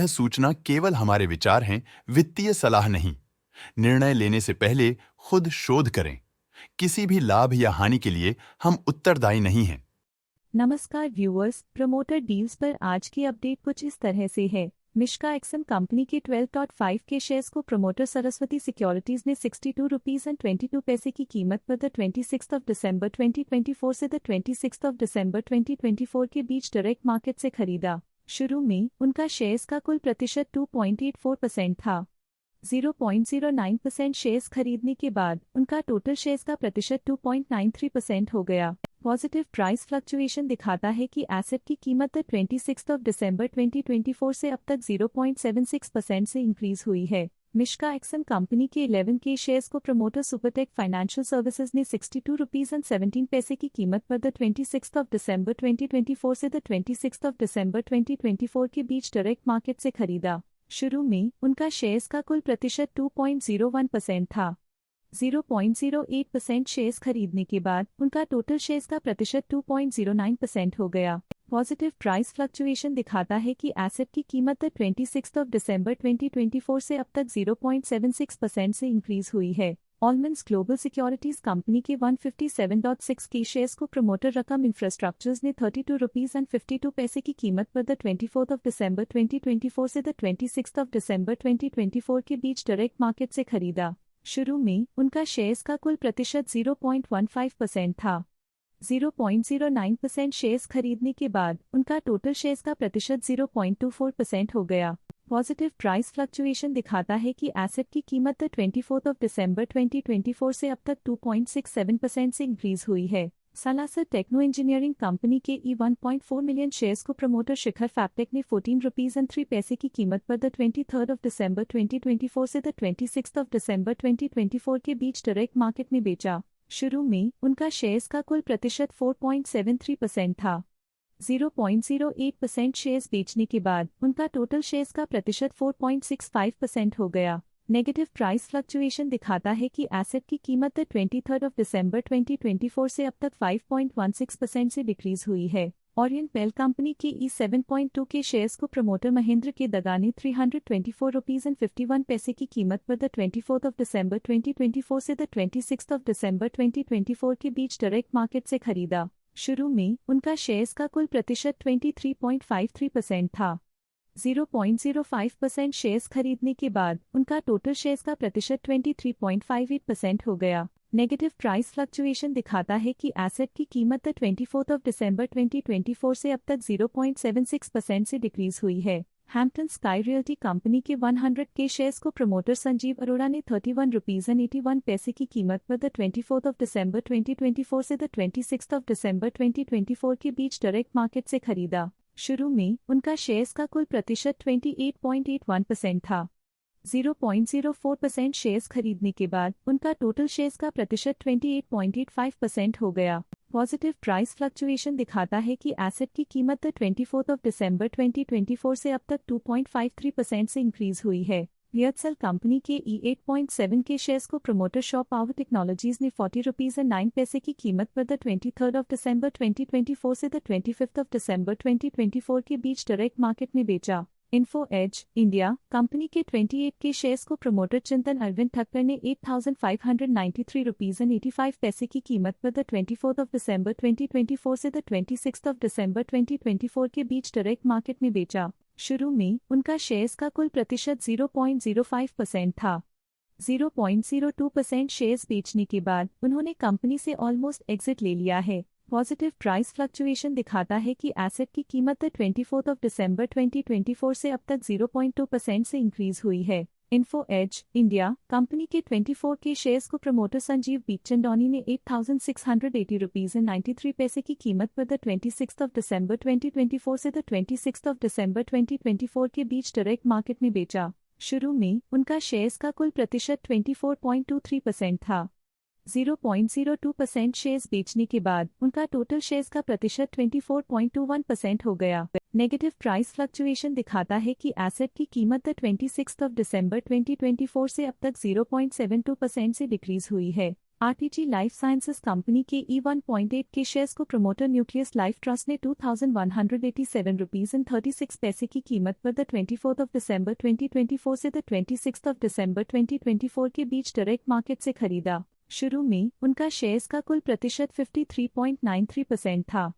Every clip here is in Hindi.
सूचना केवल हमारे विचार हैं, वित्तीय सलाह नहीं। निर्णय लेने से पहले खुद शोध करें। किसी भी लाभ या हानि के लिए हम उत्तरदायी नहीं हैं। नमस्कार व्यूअर्स, प्रमोटर डील्स पर आज की अपडेट कुछ इस तरह से है। मिश्का एक्सएम कंपनी के 12.5 के शेयर्स को प्रमोटर सरस्वती सिक्योरिटीज ने 62.22 की कीमत पर द 26 दिसंबर 2024 से द 26 दिसंबर 2024 के बीच डायरेक्ट मार्केट से खरीदा। शुरू में उनका शेयर्स का कुल प्रतिशत 2.84% था। 0.09% शेयर्स खरीदने के बाद उनका टोटल शेयर्स का प्रतिशत 2.93% हो गया। पॉजिटिव प्राइस फ्लक्चुएशन दिखाता है कि एसेट की कीमत 26 दिसंबर 2024 से अब तक 0.76% से इंक्रीज हुई है। मिश्का एक्सएम कंपनी के 11 के शेयर्स को प्रमोटर सुपरटेक फाइनेंशियल सर्विसेज ने 62.17 की कीमत पर द 26 दिसंबर 2024 से द 26 दिसंबर 2024 के बीच डायरेक्ट मार्केट से खरीदा। शुरू में उनका शेयर्स का कुल प्रतिशत 2.01% था। 0.08% शेयर्स खरीदने के बाद उनका टोटल शेयर्स का प्रतिशत 2.09% हो गया। पॉजिटिव प्राइस फ्लक्चुएशन दिखाता है कि एसेट की कीमत 26 दिसंबर 2024 से अब तक 0.76% से इंक्रीज हुई है। ऑलमंड्स ग्लोबल सिक्योरिटीज कंपनी के 157.6 के शेयर्स को प्रमोटर रकम इंफ्रास्ट्रक्चर्स ने 32.52 की कीमत पर द 24 दिसंबर 2024 से द 26 दिसंबर 2024 के बीच डायरेक्ट मार्केट से खरीदा। शुरू में उनका शेयर्स का कुल प्रतिशत 0.15% था। 0.09% शेयर्स खरीदने के बाद उनका टोटल शेयर्स का प्रतिशत 0.24% हो गया। पॉजिटिव प्राइस फ्लक्चुएशन दिखाता है कि एसेट की कीमत 24 दिसंबर 2024 से अब तक 2.67% से इंक्रीज हुई है। सालासर टेक्नो इंजीनियरिंग कंपनी के 1.4 मिलियन शेयर्स को प्रमोटर शिखर फैक्टेक ने 14.03 की कीमत पर द 23 दिसंबर 2024 से द 26 दिसंबर 2024 के बीच डायरेक्ट मार्केट में बेचा। शुरू में उनका शेयर्स का कुल प्रतिशत 4.73% था। 0.08% शेयर्स बेचने के बाद उनका टोटल शेयर्स का प्रतिशत 4.65% हो गया। नेगेटिव प्राइस फ्लक्चुएशन दिखाता है कि एसेट की कीमत 23 दिसंबर 2024 से अब तक 5.16% से डिक्रीज हुई है। ओरिएंट बेल कंपनी के E7.2 के शेयर्स को प्रमोटर महेंद्र के दगा ने 324.51 की कीमत पर द 24 दिसंबर 2024 से द 26 दिसंबर 2024 के बीच डायरेक्ट मार्केट से खरीदा। शुरू में उनका शेयर्स का कुल प्रतिशत 23.53% था। 0.05% शेयर्स खरीदने के बाद उनका टोटल शेयर्स का प्रतिशत 23.58% हो गया। नेगेटिव प्राइस फ्लक्चुएशन दिखाता है कि एसेट की कीमत 24 दिसंबर 2024 से अब तक 0.76% से डिक्रीज हुई है। हैम्पटन स्काई रियल्टी कंपनी के 100 के शेयर्स को प्रमोटर संजीव अरोड़ा ने 31.81 की कीमत पर द 24 दिसंबर 2024 से द 26 दिसंबर 2024 के बीच डायरेक्ट मार्केट से खरीदा। शुरू में उनका शेयर्स का कुल प्रतिशत 28.81% था। 0.04% शेयर्स खरीदने के बाद उनका टोटल शेयर्स का प्रतिशत 28.85% हो गया। पॉजिटिव प्राइस फ्लक्चुएशन दिखाता है कि एसेट की कीमत 24 दिसंबर 2024 से अब तक 2.53% से इंक्रीज हुई है। एयरसेल कंपनी के E8.7 के शेयर्स को प्रमोटर शॉप पावर टेक्नोलॉजीज ने 40.09 की कीमत पर द 23 दिसंबर 2024 से द 25 दिसंबर 2024 के बीच डायरेक्ट मार्केट में बेचा। इन्फो एज इंडिया कंपनी के 28 के शेयर्स को प्रमोटर चिंतन अरविंद ठक्कर ने 8,593.85 की कीमत पर द 24 दिसंबर 2024 से द 26 दिसंबर 2024 के बीच डायरेक्ट मार्केट में बेचा। शुरू में उनका शेयर्स का कुल प्रतिशत 0.05% था। 0.02% शेयर्स बेचने के बाद उन्होंने कंपनी से ऑलमोस्ट एग्जिट ले लिया है। पॉजिटिव प्राइस फ्लक्चुएशन दिखाता है कि एसेट की कीमत 24 दिसंबर 2024 से अब तक 0.2% से इंक्रीज हुई है। इन्फो एज इंडिया कंपनी के 24 के शेयर्स को प्रमोटर संजीव बीचचंदौनी ने 8,680.93 की कीमत पर द 26 दिसंबर 2024 से द 26 दिसंबर 2024 के बीच डायरेक्ट मार्केट में बेचा। शुरू में उनका शेयर्स का कुल प्रतिशत 24.23% था। 0.02% शेयर्स बेचने के बाद उनका टोटल शेयर्स का प्रतिशत 24.21% हो गया। नेगेटिव प्राइस फ्लक्चुएशन दिखाता है कि एसेट की कीमत 26 दिसंबर 2024 से अब तक 0.72% से डिक्रीज हुई है। आरटीजी लाइफ साइंसेज कंपनी के E1.8 के शेयर्स को प्रमोटर न्यूक्लियस लाइफ ट्रस्ट ने 2187 रुपीज एंड 36 पैसे की कीमत पर द 24 दिसंबर 2024 से द 26 दिसंबर 2024 के बीच डायरेक्ट मार्केट से खरीदा। शुरू में उनका शेयर्स का कुल प्रतिशत 53.93% था।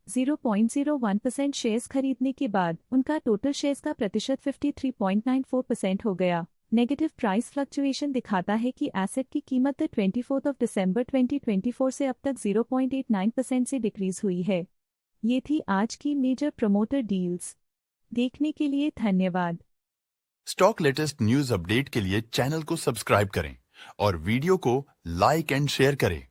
0.01% शेयर्स खरीदने के बाद उनका टोटल शेयर्स का प्रतिशत 53.94% हो गया। नेगेटिव प्राइस फ्लक्चुएशन दिखाता है कि एसेट की कीमत 24 दिसंबर 2024 से अब तक 0.89% से डिक्रीज हुई है। ये थी आज की मेजर प्रमोटर डील्स। देखने के लिए धन्यवाद। स्टॉक लेटेस्ट न्यूज अपडेट के लिए चैनल को सब्सक्राइब करें और वीडियो को लाइक एंड शेयर करें।